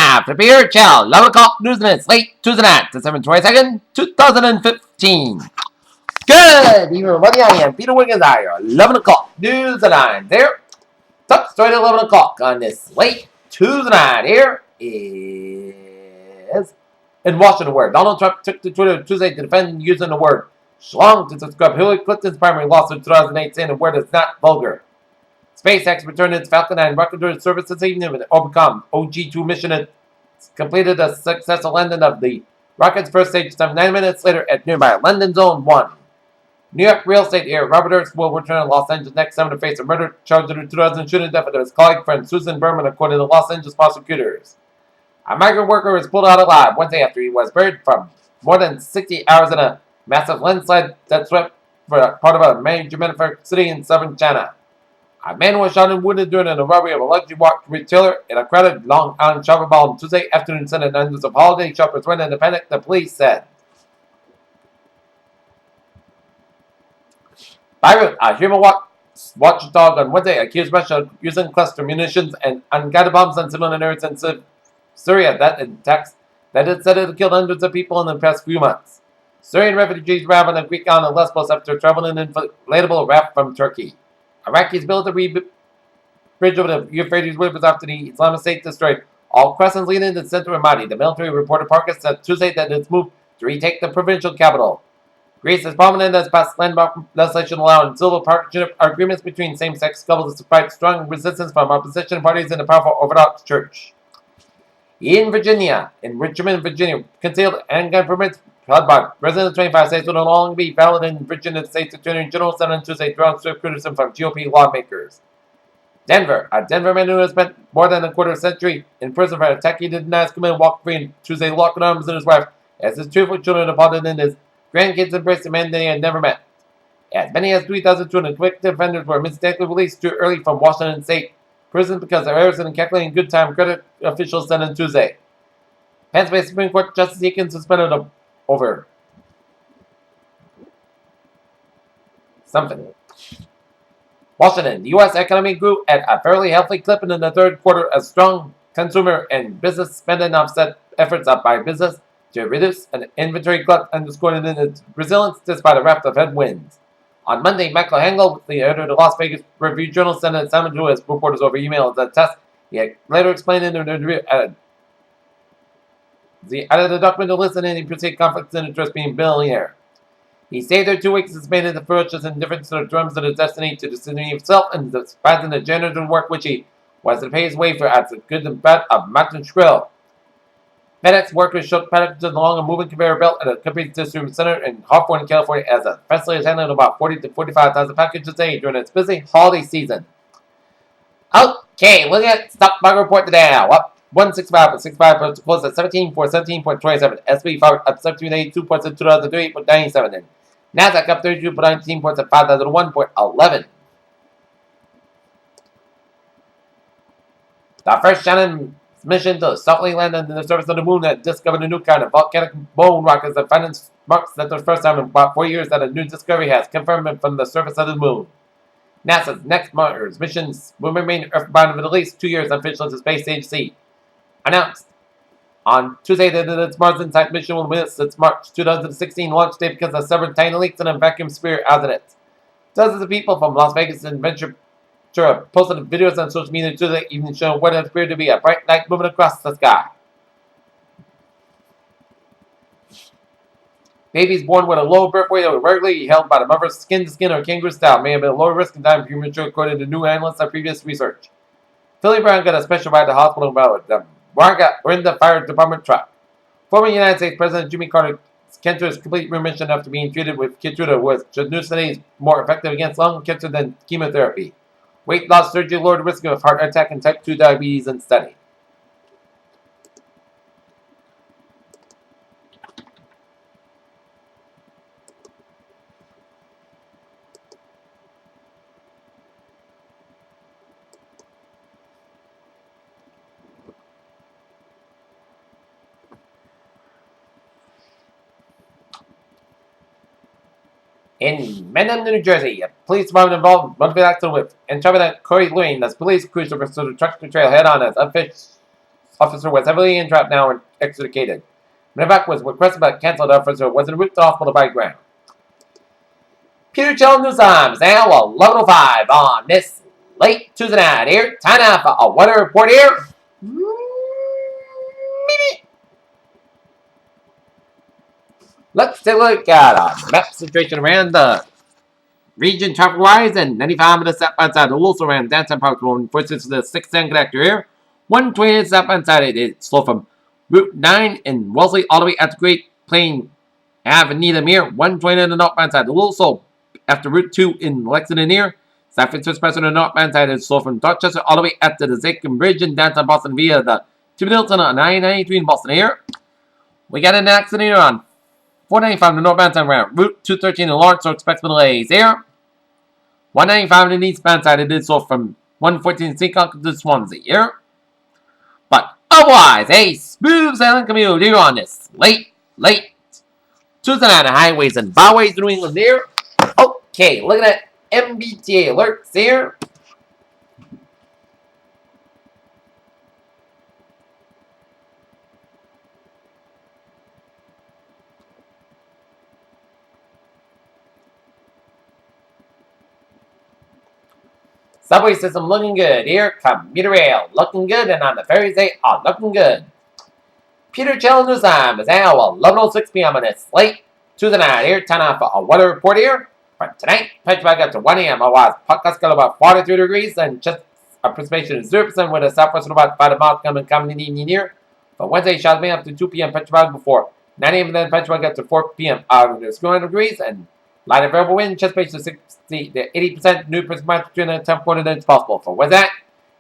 half to Beer Chow, 11 o'clock news minutes, late Tuesday night, December 22nd, 2015. Good evening, everybody. I am Peter Wiggins. 11 o'clock news and I'm there. Top story at 11 o'clock on this late Tuesday night. Here is in Washington, where Donald Trump took to Twitter Tuesday to defend using the word schlong to describe Hillary Clinton's primary lawsuit in 2008, saying the word is not vulgar. SpaceX returned its Falcon 9 rocket to service this evening with the Overcome OG-2 mission. It completed a successful landing of the rocket's first stage some 9 minutes later at nearby London Zone 1. New York real estate heir Robert Hurst will return to Los Angeles next summer to face a murder charge in 2000 shooting death of his colleague friend Susan Berman, according to Los Angeles prosecutors. A migrant worker was pulled out alive Wednesday after he was buried for more than 60 hours in a massive landslide that swept for part of a major manufacturing city in southern China. A man was shot and wounded during a robbery of a luxury watch retailer in a crowded Long Island shopping mall on Tuesday afternoon, sending hundreds of holiday shoppers went into panic, the police said. Beirut, a human watchdog on Wednesday accused Russia of using cluster munitions and unguided bombs on civilian areas in Syria that attacks that it said it killed hundreds of people in the past few months. Syrian refugees arrived on a Greek island of Lesbos after traveling in an inflatable raft from Turkey. Iraqis built a bridge over the Euphrates River after the Islamic State destroyed all crossings leading to the center of Madi. The military reported Parkas said Tuesday that it's moved to retake the provincial capital. Greece is prominent as passed landmark legislation allowing civil partnership agreements between same-sex couples despite strong resistance from opposition parties in the powerful Orthodox Church. In Richmond, Virginia, concealed handgun permits held by residents of 25 states will no longer be valid in Virginia. The state's attorney general said on Tuesday, drawing swift criticism from GOP lawmakers. Denver, a Denver man who has spent more than a quarter century in prison for attacking the denies committed walked free on Tuesday, locking arms with his wife as his two children departed in his grandkids embraced a man they had never met. As many as 3,200 convicted offenders were mistakenly released too early from Washington State prison because of errors in calculating good time, credit officials said on Tuesday. Pennsylvania Supreme Court Justice Wiggins suspended over something. Washington, the U.S. economy grew at a fairly healthy clip in the third quarter as strong consumer and business spending offset efforts up by business to reduce an inventory glut, underscoring its resilience despite a raft of headwinds. On Monday, Michael Hengel, the editor of the Las Vegas Review-Journal, sent a summons to his reporters over email as a test. He later explained in an interview the added a document to listen in and perceived conflicts in interest being billionaire. He stayed there 2 weeks and suspended the ferocious indifference to the drums of his destiny to destiny himself and despising the janitor work which he was to pay his way for at the good and bad of Mountain Shrill. FedEx workers shook packages along a moving conveyor belt at a company's distribution center in Hawthorne, California, as a facility is handling about 40 to 45,000 packages a day during its busy holiday season. Okay, looking at stock market report today now. Up 165, but 65 closed at 17 for 17.27. SP 5 up 17.82 points at 2,003.97. And NASDAQ up 32.19 points at 5,001.11. The first Shannon mission to softly land on the surface of the moon that discovered a new kind of volcanic bone rock as the findings marks that the first time in about 4 years that a new discovery has confirmed it from the surface of the moon. NASA's next Mars missions will remain earthbound for at least 2 years, officials at the Space Agency announced on Tuesday that its Mars Insight mission will miss its March 2016 launch date because of several tiny leaks and a vacuum sphere out in it. Dozens of people from Las Vegas and Ventura posted videos on social media Tuesday evening showing what appeared to be a bright light moving across the sky. Babies born with a low birth weight or regularly held by the mother's skin-to-skin or kangaroo style may have been a lower risk in time for premature, according to new analysts of previous research. Philly Brown got a special ride to the hospital about the Brenda Fire Department truck. Former United States President Jimmy Carter cancer's complete remission after being treated with Keytruda was traditionally more effective against lung cancer than chemotherapy. Weight loss surgery lowered the risk of heart attack and type 2 diabetes in study. In Mendham, New Jersey, a police department involved in a motivated accident with intrepid Corey Lewin as police cruised over the tractor trail head-on as unfinished officer was heavily injured now and extricated. Medevac was requested but cancelled. Officer was en route to hospital by ground. Peter Chell News Times, now 11:05 on this late Tuesday night here. Time now for a weather report here. Let's take a look at a map situation around the region traffic-wise, and 95 minutes southbound side, also around downtown Park Road versus the 610 connector here. 120 southbound side, it's slow from Route 9 in Wellesley all the way out to Great Plain Avenue here. 120 on the northbound side, also after Route 2 in Lexington here. San Francisco Express on the northbound side is slow from Dorchester all the way up to the Zachem Bridge in downtown Boston via the Two Hilton on 993 in Boston here. We got an accident here on 495 on the northbound side around Route 213 in Lawrence, so expect some delays here. 195 on the eastbound side, it is so from 114 Seacock to Swansea here. But otherwise, a smooth sailing commute here on this late Tuesday night on highways and byways in New England here. Okay, looking at MBTA alerts here. Subway system looking good here. Commuter rail looking good, and on the ferries they are looking good. Peter Chell News Time is now 11:06 p.m. on this late Tuesday night here. Time out for a weather report here. For tonight, temperature back up to 1 a.m. Otherwise, podcast got about 43 degrees and just a precipitation is 0% with a southwest of about 5 miles coming in the evening here. For Wednesday, showers may up to 2 p.m. Temperature back before 9 a.m. and then temperature back up to 4 p.m. There's 200 degrees and light and variable wind, just based to 60 to 80% new precipitation between the 10 quarter it's possible. For Wednesday,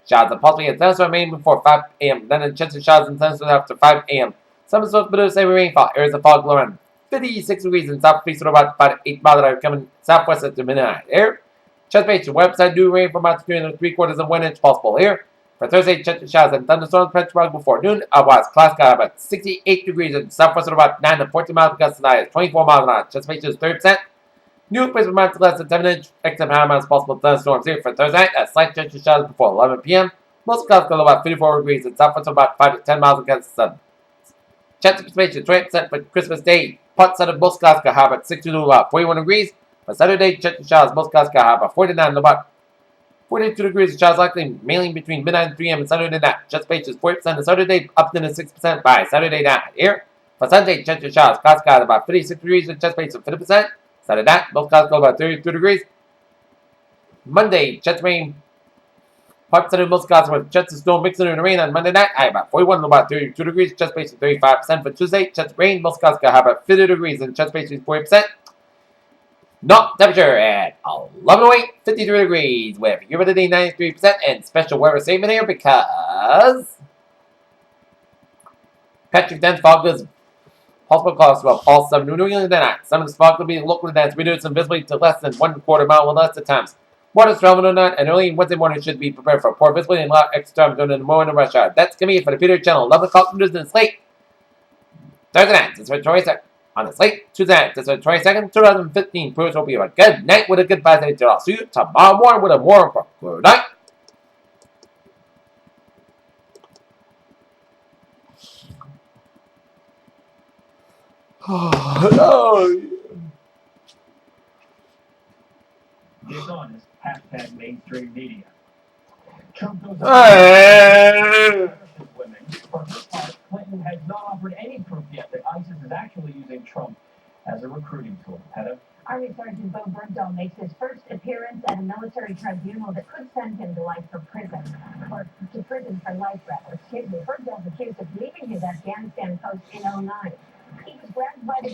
showers and possibly a thunderstorm remain before 5 a.m. Then a chance of showers and thunderstorms after 5 a.m. Some of the the same rainfall. Areas of fog around 56 degrees and southeast of about 8 miles an hour coming southwest at the midnight here. Chest base, your website do rain from about 3 and 3/4 of 1 inch possible here. For Thursday, chance of showers and thunderstorms temperature before noon. Otherwise, class got about 68 degrees and southwest at about 9 to 14 miles gusts tonight. 24 miles an hour. Chest base is 30%. New precipitation amounts less than 7 inch. Except high amounts possible thunderstorms here for Thursday. A slight chance of showers before 11 p.m. Most clouds go about 54 degrees and southwest at about 5 to 10 miles against the sun. Chance of precipitation 20% for Christmas Day. Parts of most clouds can have at 62 to about 41 degrees. For Saturday, chance of showers most clouds can have at 49 to about 42 degrees of showers likely mainly between midnight and 3 a.m. and Saturday night. Chance of is 40% on Saturday, up to 6% by Saturday night. Here for Sunday, chance of showers clouds can have about 56 degrees with chance of 50%. Saturday night, most clouds go about 32 degrees. Monday, chance of rain. Parts of most clouds with chance of snow mixing in the rain on Monday night. I have about 41 to about 32 degrees. Chance base is 35% for Tuesday. Chance of rain. Most clouds can have about 50 degrees and chance base is 40%. Not temperature at 11:08, 53 degrees with humidity 93% and special weather statement here because Patrick dense fog is possible clouds about all 7 New England tonight. Some of the fog will be locally dense, reduced invisibility to less than 1/4 mile with less at times. Water travel tonight and early Wednesday morning should be prepared for poor visibility and a lot extra time during the morning rush hour. That's going to be it for the Peter Channel. 11 o'clock news and slate. Thursday night, this is for 22nd. On the slate, Tuesday night, this is for 22nd, 2015. Proves will be a good night with a good bad day. I'll see you tomorrow morning with a more good night. Oh, Dishonest hashtag mainstream media. Trump goes women. For her part, Clinton has not offered any proof yet that ISIS is actually using Trump as a recruiting tool. Heather? Army Sergeant Bo Bergdahl makes his first appearance at a military tribunal that could send him to life for prison, or to prison for life, rather. Excuse me. Bergdahl's accused of leaving his Afghanistan post in '09. He was grabbed by the